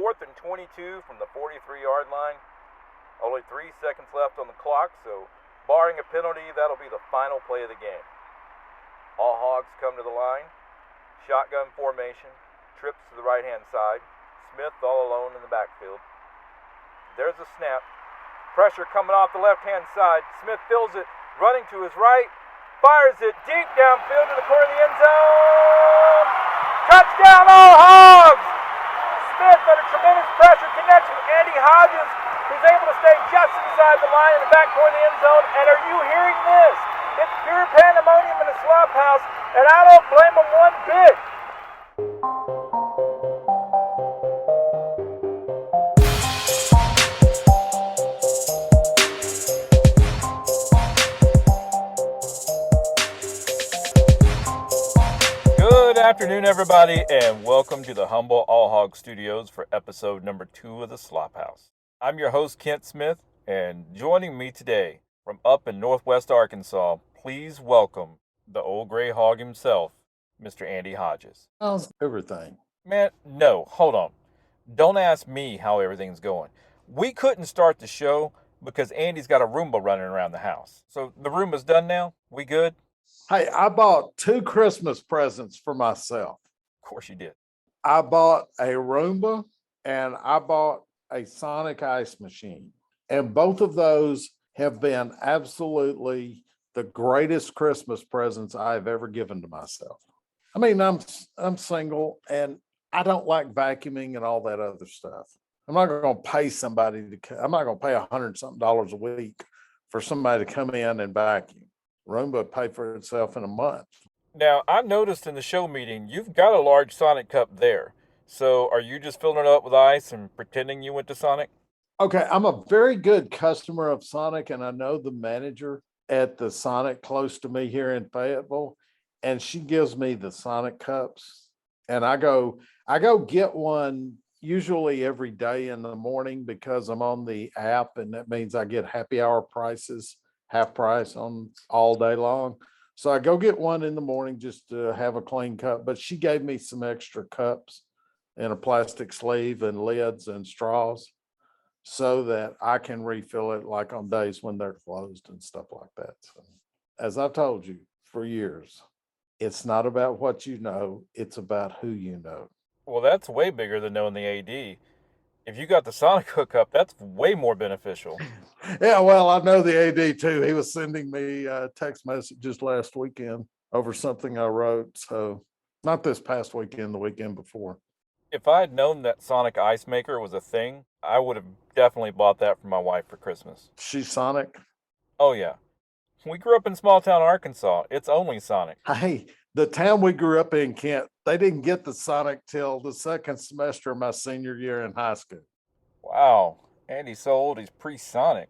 4th and 22 from the 43-yard line. Only 3 seconds left on the clock, so barring a penalty, that'll be the final play of the game. All Hogs come to the line. Shotgun formation. Trips to the right-hand side. Smith all alone in the backfield. There's a snap. Pressure coming off the left-hand side. Smith fills it, running to his right. Fires it deep downfield to the corner of the end zone. Touchdown, All Hogs! Smith under tremendous pressure connects with Andy Hodges, who's able to stay just inside the line in the back corner of the end zone. And are you hearing this? It's pure pandemonium in the SlopHouse, and I don't blame them one bit. Good afternoon, everybody, and welcome to the humble All Hog Studios for episode number 2 of the SlopHouse. I'm your host, Kent Smith, and joining me today from up in Northwest Arkansas, please welcome the old gray hog himself, Mr. Andy Hodges. How's everything? Man, no, hold on. Don't ask me how everything's going. We couldn't start the show because Andy's got a Roomba running around the house. So the Roomba's done now? We good? Hey, I bought 2 Christmas presents for myself. Of course you did. I bought a Roomba and I bought a Sonic ice machine. And both of those have been absolutely the greatest Christmas presents I've ever given to myself. I mean, I'm single and I don't like vacuuming and all that other stuff. I'm not going to pay somebody I'm not going to pay $100-something a week for somebody to come in and vacuum. Roomba would pay for itself in a month. Now, I noticed in the show meeting, you've got a large Sonic cup there. So are you just filling it up with ice and pretending you went to Sonic? Okay, I'm a very good customer of Sonic, and I know the manager at the Sonic close to me here in Fayetteville, and she gives me the Sonic cups. And I go get one usually every day in the morning because I'm on the app, and that means I get happy hour prices, half price on all day long. So I go get one in the morning just to have a clean cup, but she gave me some extra cups in a plastic sleeve and lids and straws so that I can refill it like on days when they're closed and stuff like that. So, as I've told you for years, it's not about what you know, it's about who you know. Well, that's way bigger than knowing the AD. If you got the Sonic hookup, that's way more beneficial. Yeah, well, I know the AD too. He was sending me text messages last weekend over something I wrote. So not this past weekend, the weekend before. If I had known that Sonic Ice Maker was a thing, I would have definitely bought that for my wife for Christmas. She's Sonic? Oh, yeah. We grew up in small town Arkansas. It's only Sonic. Hey, the town we grew up in, Kent, they didn't get the Sonic till the second semester of my senior year in high school. Wow. Andy's so old, he's pre-Sonic.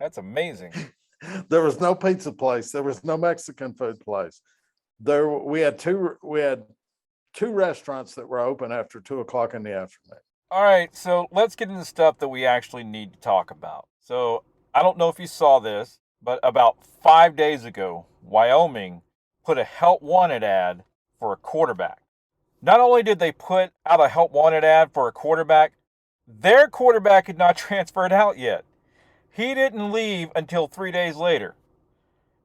That's amazing. There was no pizza place. There was no Mexican food place. We had two restaurants that were open after 2:00 in the afternoon. All right, so let's get into stuff that we actually need to talk about. So I don't know if you saw this, but about 5 days ago, Wyoming put a help wanted ad for a quarterback. Not only did they put out a help wanted ad for a quarterback, their quarterback had not transferred out yet. He didn't leave until 3 days later.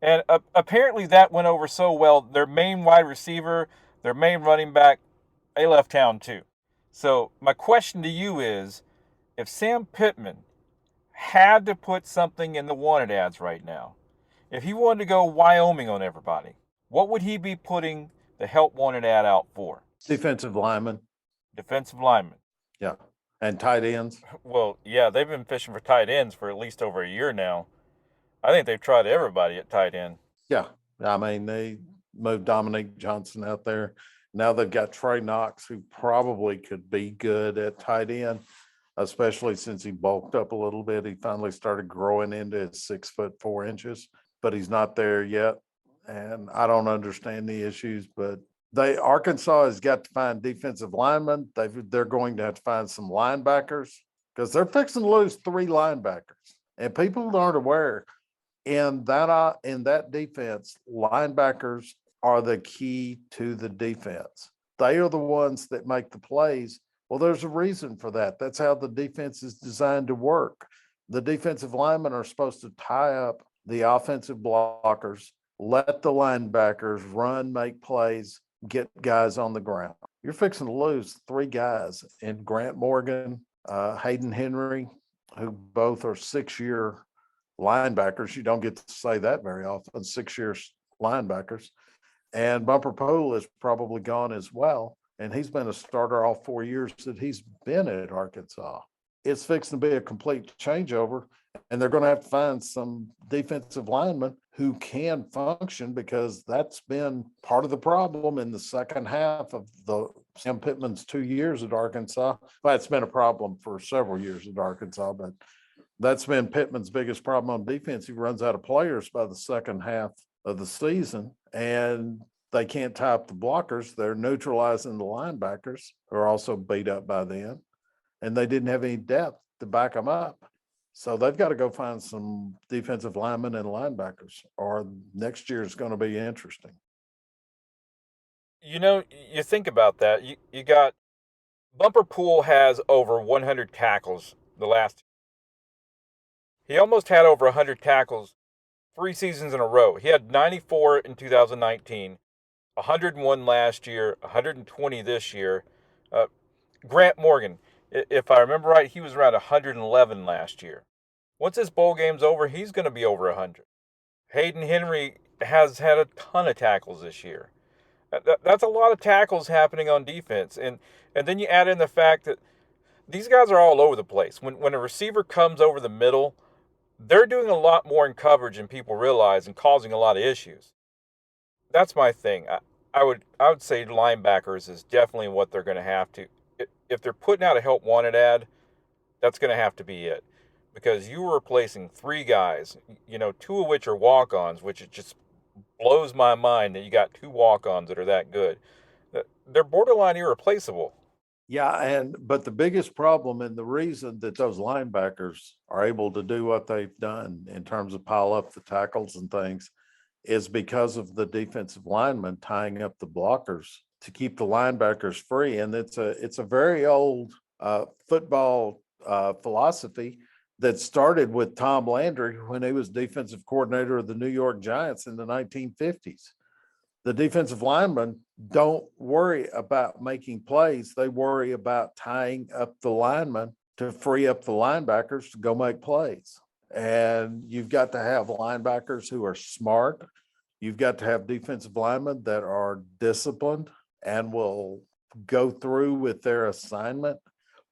And apparently that went over so well, their main wide receiver, their main running back, they left town too. So my question to you is, if Sam Pittman had to put something in the wanted ads right now, if he wanted to go Wyoming on everybody, what would he be putting the help wanted ad out for? Defensive lineman. Defensive lineman. Yeah. And tight ends. Well, yeah, they've been fishing for tight ends for at least over a year now. I think they've tried everybody at tight end. Yeah. I mean, they moved Dominique Johnson out there. Now they've got Trey Knox, who probably could be good at tight end, especially since he bulked up a little bit. He finally started growing into his 6'4", but he's not there yet. And I don't understand the issues, but Arkansas has got to find defensive linemen. They're going to have to find some linebackers because they're fixing to lose 3 linebackers. And people aren't aware in that defense, linebackers are the key to the defense. They are the ones that make the plays Well, there's a reason for that. That's how the defense is designed to work. The defensive linemen are supposed to tie up the offensive blockers, let the linebackers run, make plays, get guys on the ground. You're fixing to lose three guys in Grant Morgan, Hayden Henry, who both are 6-year linebackers. You don't get to say that very often, 6 year linebackers. And Bumper Poole is probably gone as well. And he's been a starter all 4 years that he's been at Arkansas. It's fixing to be a complete changeover, and they're going to have to find some defensive linemen who can function, because that's been part of the problem in the second half of the Sam Pittman's 2 years at Arkansas. Well, it's been a problem for several years at Arkansas, but that's been Pittman's biggest problem on defense. He runs out of players by the second half of the season, and they can't tie up the blockers. They're neutralizing the linebackers, who are also beat up by then, and they didn't have any depth to back them up. So they've got to go find some defensive linemen and linebackers, or next year is going to be interesting. You think about that. You got Bumper Pool has over 100 tackles the last. He almost had over 100 tackles 3 seasons in a row. He had 94 in 2019, 101 last year, 120 this year. Grant Morgan, if I remember right, he was around 111 last year. Once this bowl game's over, he's going to be over 100. Hayden Henry has had a ton of tackles this year. That's a lot of tackles happening on defense. And then you add in the fact that these guys are all over the place. When a receiver comes over the middle, they're doing a lot more in coverage than people realize and causing a lot of issues. That's my thing. I would say linebackers is definitely what they're going to have to. If they're putting out a help wanted ad, that's going to have to be it, because you were replacing three guys, two of which are walk-ons, which it just blows my mind that you got two walk-ons that are that good. They're borderline irreplaceable. Yeah, but the biggest problem, and the reason that those linebackers are able to do what they've done in terms of pile up the tackles and things, is because of the defensive linemen tying up the blockers to keep the linebackers free. And it's a very old football philosophy that started with Tom Landry when he was defensive coordinator of the New York Giants in the 1950s. The defensive linemen don't worry about making plays. They worry about tying up the linemen to free up the linebackers to go make plays. And you've got to have linebackers who are smart. You've got to have defensive linemen that are disciplined and will go through with their assignment.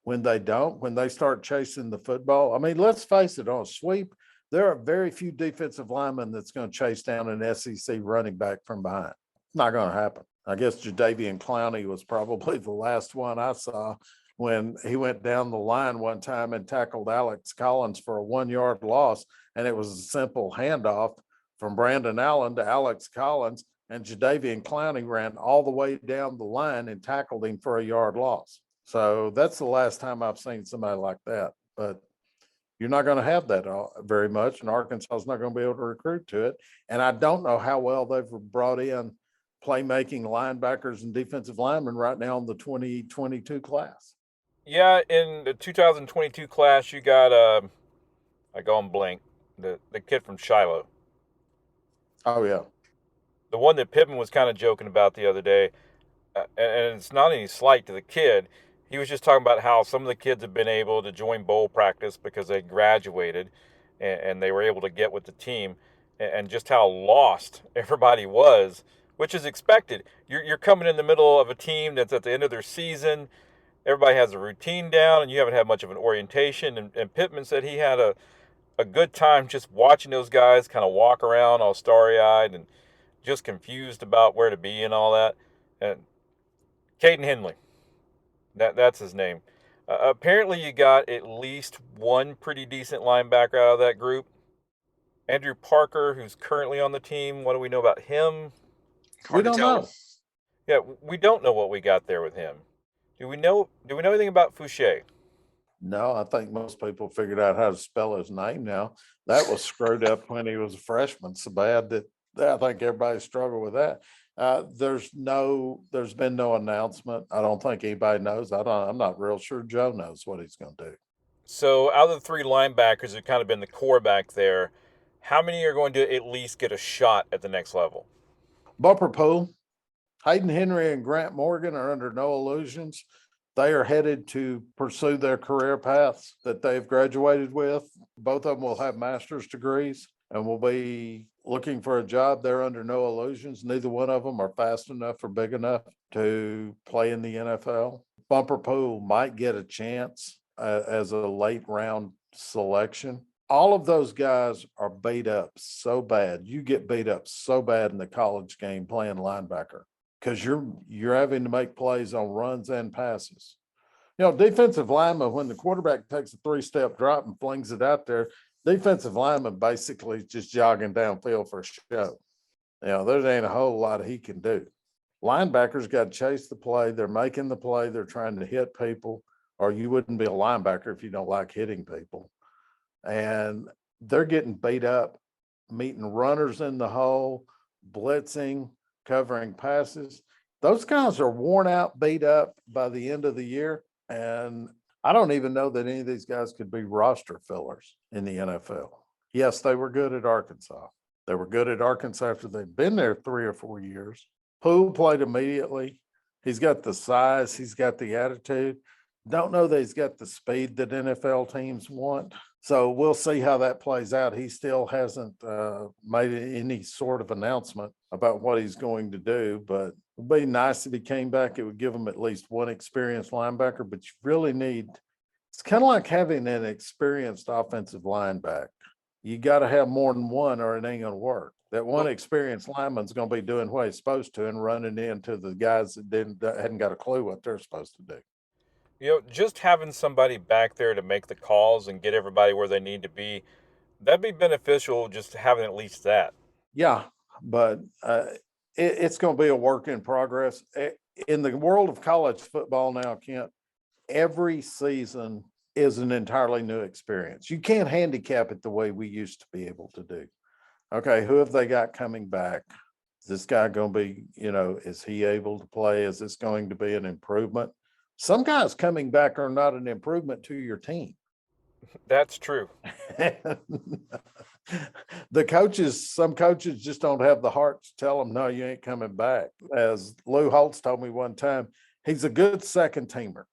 When they start chasing the football, I mean, let's face it, on a sweep, there are very few defensive linemen that's going to chase down an SEC running back from behind. It's not going to happen. I guess Jadeveon Clowney was probably the last one I saw, when he went down the line one time and tackled Alex Collins for a 1-yard loss. And it was a simple handoff from Brandon Allen to Alex Collins, and Jadeveon Clowney ran all the way down the line and tackled him for a yard loss. So that's the last time I've seen somebody like that. But you're not going to have that very much, and Arkansas is not going to be able to recruit to it. And I don't know how well they've brought in playmaking linebackers and defensive linemen right now in the 2022 class. Yeah, in the 2022 class, you got I go on blank, the kid from Shiloh, Oh, yeah. the one that Pittman was kind of joking about the other day. And it's not any slight to the kid. He was just talking about how some of the kids have been able to join bowl practice because they graduated, and they were able to get with the team, and just how lost everybody was, which is expected. You're coming in the middle of a team that's at the end of their season. Everybody has a routine down, and you haven't had much of an orientation. And Pittman said he had a good time just watching those guys kind of walk around all starry-eyed and just confused about where to be and all that. And Caden Henley, that's his name. Apparently, you got at least one pretty decent linebacker out of that group. Andrew Parker, who's currently on the team. What do we know about him? We Hard to don't tell. know. Yeah, we don't know what we got there with him. Do we know anything about Fouché? No, I think most people figured out how to spell his name now. That was screwed up when he was a freshman so bad that I think everybody struggled with that. There's been no announcement. I don't think anybody knows. I'm not real sure Joe knows what he's going to do. So, out of the three linebackers who've kind of been the core back there, how many are going to at least get a shot at the next level? Bumper pool. Hayden Henry and Grant Morgan are under no illusions. They are headed to pursue their career paths that they've graduated with. Both of them will have master's degrees and will be looking for a job. They're under no illusions. Neither one of them are fast enough or big enough to play in the NFL. Bumper Pool might get a chance as a late round selection. All of those guys are beat up so bad. You get beat up so bad in the college game playing linebacker because you're having to make plays on runs and passes. You know, defensive lineman, when the quarterback takes a 3-step drop and flings it out there, defensive lineman basically just jogging downfield for a show. You know, there ain't a whole lot he can do. Linebackers got to chase the play. They're making the play. They're trying to hit people, or you wouldn't be a linebacker if you don't like hitting people. And they're getting beat up, meeting runners in the hole, blitzing, covering passes. Those guys are worn out, beat up by the end of the year. And I don't even know that any of these guys could be roster fillers in the NFL. Yes, they were good at Arkansas. They were good at Arkansas after they'd been there 3 or 4 years. Poole played immediately. He's got the size, he's got the attitude. Don't know that he's got the speed that NFL teams want. So we'll see how that plays out. He still hasn't made any sort of announcement about what he's going to do, but it would be nice if he came back. It would give him at least one experienced linebacker, but you really need, it's kind of like having an experienced offensive linebacker. You got to have more than one or it ain't going to work. That one experienced lineman's going to be doing what he's supposed to and running into the guys that hadn't got a clue what they're supposed to do. You know, just having somebody back there to make the calls and get everybody where they need to be, that'd be beneficial just having at least that. Yeah, but it's going to be a work in progress. In the world of college football now, Kent, every season is an entirely new experience. You can't handicap it the way we used to be able to do. Okay, who have they got coming back? Is this guy going to be, is he able to play? Is this going to be an improvement? Some guys coming back are not an improvement to your team. That's true. Some coaches just don't have the heart to tell them, no, you ain't coming back. As Lou Holtz told me one time, he's a good second teamer.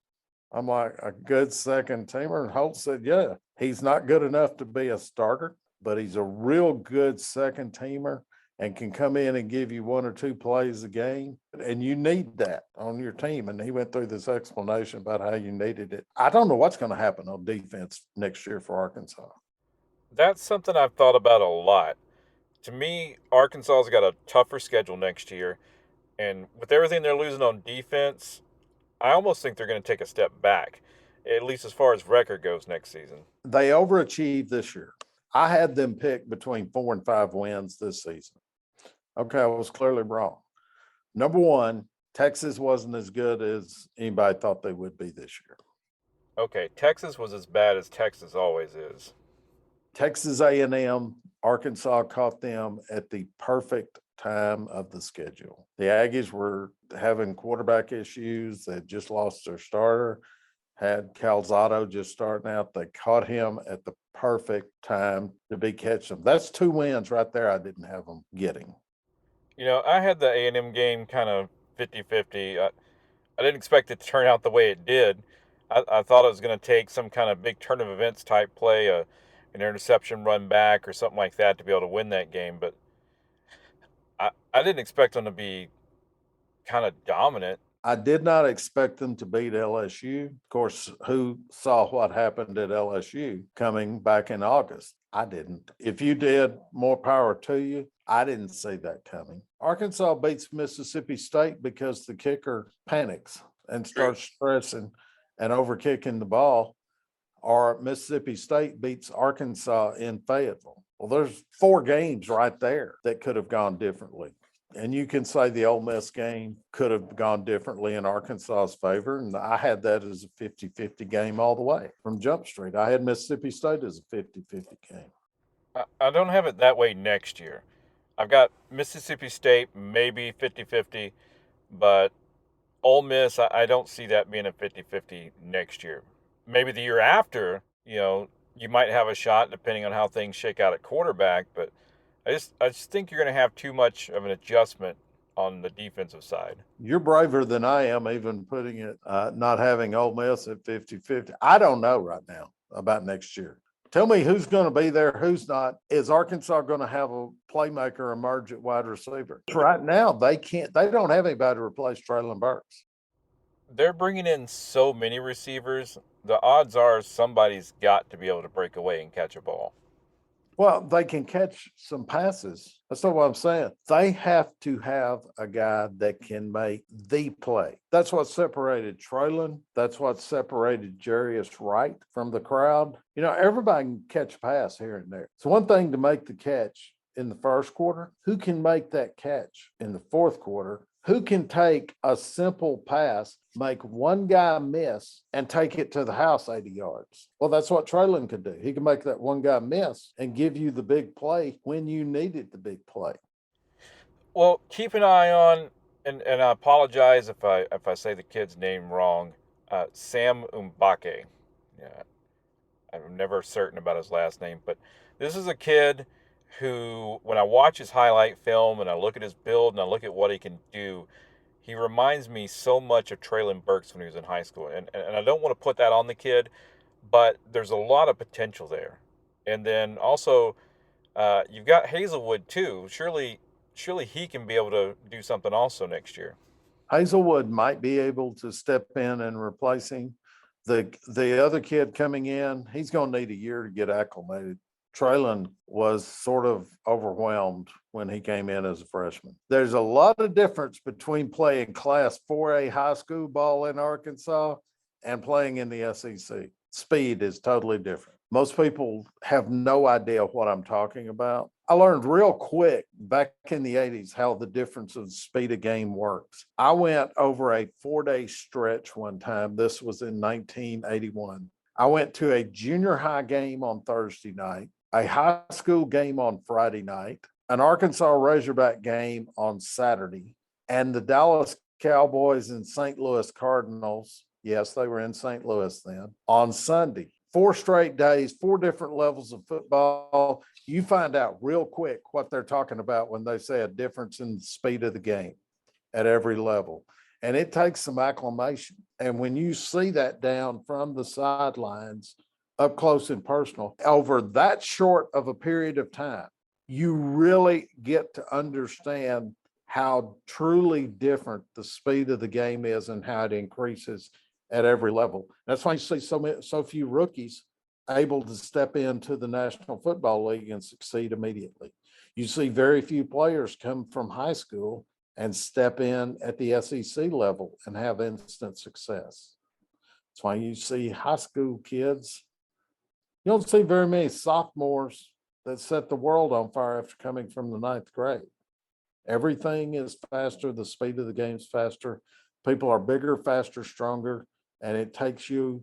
I'm like, a good second teamer? And Holtz said, yeah, he's not good enough to be a starter, but he's a real good second teamer and can come in and give you 1 or 2 plays a game. And you need that on your team. And he went through this explanation about how you needed it. I don't know what's going to happen on defense next year for Arkansas. That's something I've thought about a lot. To me, Arkansas's got a tougher schedule next year. And with everything they're losing on defense, I almost think they're going to take a step back, at least as far as record goes next season. They overachieved this year. I had them pick between 4 and 5 wins this season. Okay, I was clearly wrong. Number one, Texas wasn't as good as anybody thought they would be this year. Okay, Texas was as bad as Texas always is. Texas A&M, Arkansas caught them at the perfect time of the schedule. The Aggies were having quarterback issues. They had just lost their starter, had Calzado just starting out. They caught him at the perfect time to be catching them. That's 2 wins right there I didn't have them getting. You know, I had the A&M game kind of 50-50. I didn't expect it to turn out the way it did. I thought it was going to take some kind of big turn of events type play, an interception run back or something like that to be able to win that game. But I didn't expect them to be kind of dominant. I did not expect them to beat LSU. Of course, who saw what happened at LSU coming back in August? I didn't. If you did, more power to you. I didn't see that coming. Arkansas beats Mississippi State because the kicker panics and starts stressing and overkicking the ball, or Mississippi State beats Arkansas in Fayetteville. Well, there's 4 games right there that could have gone differently. And you can say the Ole Miss game could have gone differently in Arkansas's favor. And I had that as a 50-50 game all the way from Jump Street. I had Mississippi State as a 50-50 game. I don't have it that way next year. I've got Mississippi State maybe 50-50, but Ole Miss, I don't see that being a 50-50 next year. Maybe the year after, you might have a shot depending on how things shake out at quarterback, but I just think you're going to have too much of an adjustment on the defensive side. You're braver than I am, even putting it, not having Ole Miss at 50-50. I don't know right now about next year. Tell me who's going to be there, who's not. Is Arkansas going to have a playmaker emerge at wide receiver? Right now, they don't have anybody to replace Traylon Burks. They're bringing in so many receivers. The odds are somebody's got to be able to break away and catch a ball. Well, they can catch some passes. That's not what I'm saying. They have to have a guy that can make the play. That's what separated Traylon. That's what separated Jarius Wright from the crowd. Everybody can catch a pass here and there. It's one thing to make the catch in the first quarter. Who can make that catch in the fourth quarter? Who can take a simple pass, make one guy miss, and take it to the house 80 yards? Well, that's what Traylon could do. He can make that one guy miss and give you the big play when you needed the big play. Well, keep an eye on, and I apologize if I say the kid's name wrong, Sam Umbake. Yeah, I'm never certain about his last name, but this is a kid who, when I watch his highlight film and I look at his build and I look at what he can do, he reminds me so much of Traylon Burks when he was in high school. And I don't want to put that on the kid, but there's a lot of potential there. And then also, you've got Hazelwood too. Surely he can be able to do something also next year. Hazelwood might be able to step in and replace him. The other kid coming in, he's going to need a year to get acclimated. Traylon was sort of overwhelmed when he came in as a freshman. There's a lot of difference between playing Class 4A high school ball in Arkansas and playing in the SEC. Speed is totally different. Most people have no idea what I'm talking about. I learned real quick back in the 80s how the difference of the speed of game works. I went over a 4-day stretch one time. This was in 1981. I went to a junior high game on Thursday night, a high school game on Friday night, an Arkansas Razorback game on Saturday, and the Dallas Cowboys and St. Louis Cardinals, yes, they were in St. Louis then, on Sunday. 4 straight days, 4 different levels of football. You find out real quick what they're talking about when they say a difference in the speed of the game at every level. And it takes some acclimation. And when you see that down from the sidelines, up close and personal, over that short of a period of time, you really get to understand how truly different the speed of the game is and how it increases at every level. That's why you see so few rookies able to step into the National Football League and succeed immediately. You see very few players come from high school and step in at the SEC level and have instant success. That's why you see high school kids. You don't see very many sophomores that set the world on fire after coming from the 9th grade. Everything is faster. The speed of the game is faster. People are bigger, faster, stronger, and it takes you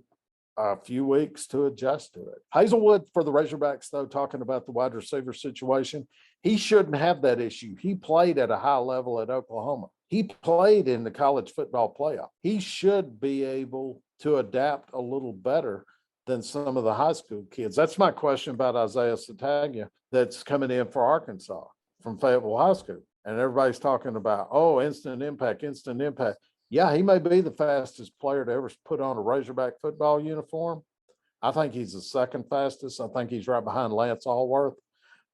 a few weeks to adjust to it. Hazelwood for the Razorbacks, though, talking about the wide receiver situation, he shouldn't have that issue. He played at a high level at Oklahoma. He played in the college football playoff. He should be able to adapt a little better than some of the high school kids. That's my question about Isaiah Sataglia that's coming in for Arkansas from Fayetteville High School. And everybody's talking about, instant impact, instant impact. Yeah, he may be the fastest player to ever put on a Razorback football uniform. I think he's the second fastest. I think he's right behind Lance Allworth.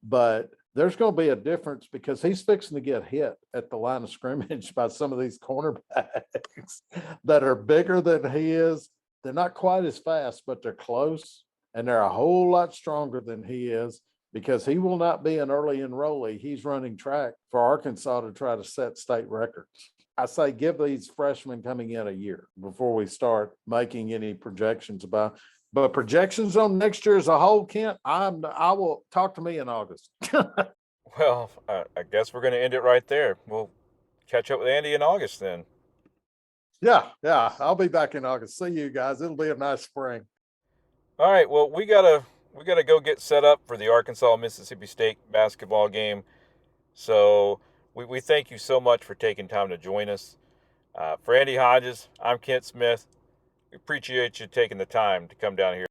But there's going to be a difference because he's fixing to get hit at the line of scrimmage by some of these cornerbacks that are bigger than he is. They're not quite as fast, but they're close. And they're a whole lot stronger than he is because he will not be an early enrollee. He's running track for Arkansas to try to set state records. I say give these freshmen coming in a year before we start making any projections about. But projections on next year as a whole, Kent, I will talk to me in August. Well, I guess we're going to end it right there. We'll catch up with Andy in August then. Yeah, I'll be back in August. See you guys. It'll be a nice spring. All right. Well, we gotta go get set up for the Arkansas Mississippi State basketball game. So we thank you so much for taking time to join us. For Andy Hodges, I'm Kent Smith. We appreciate you taking the time to come down here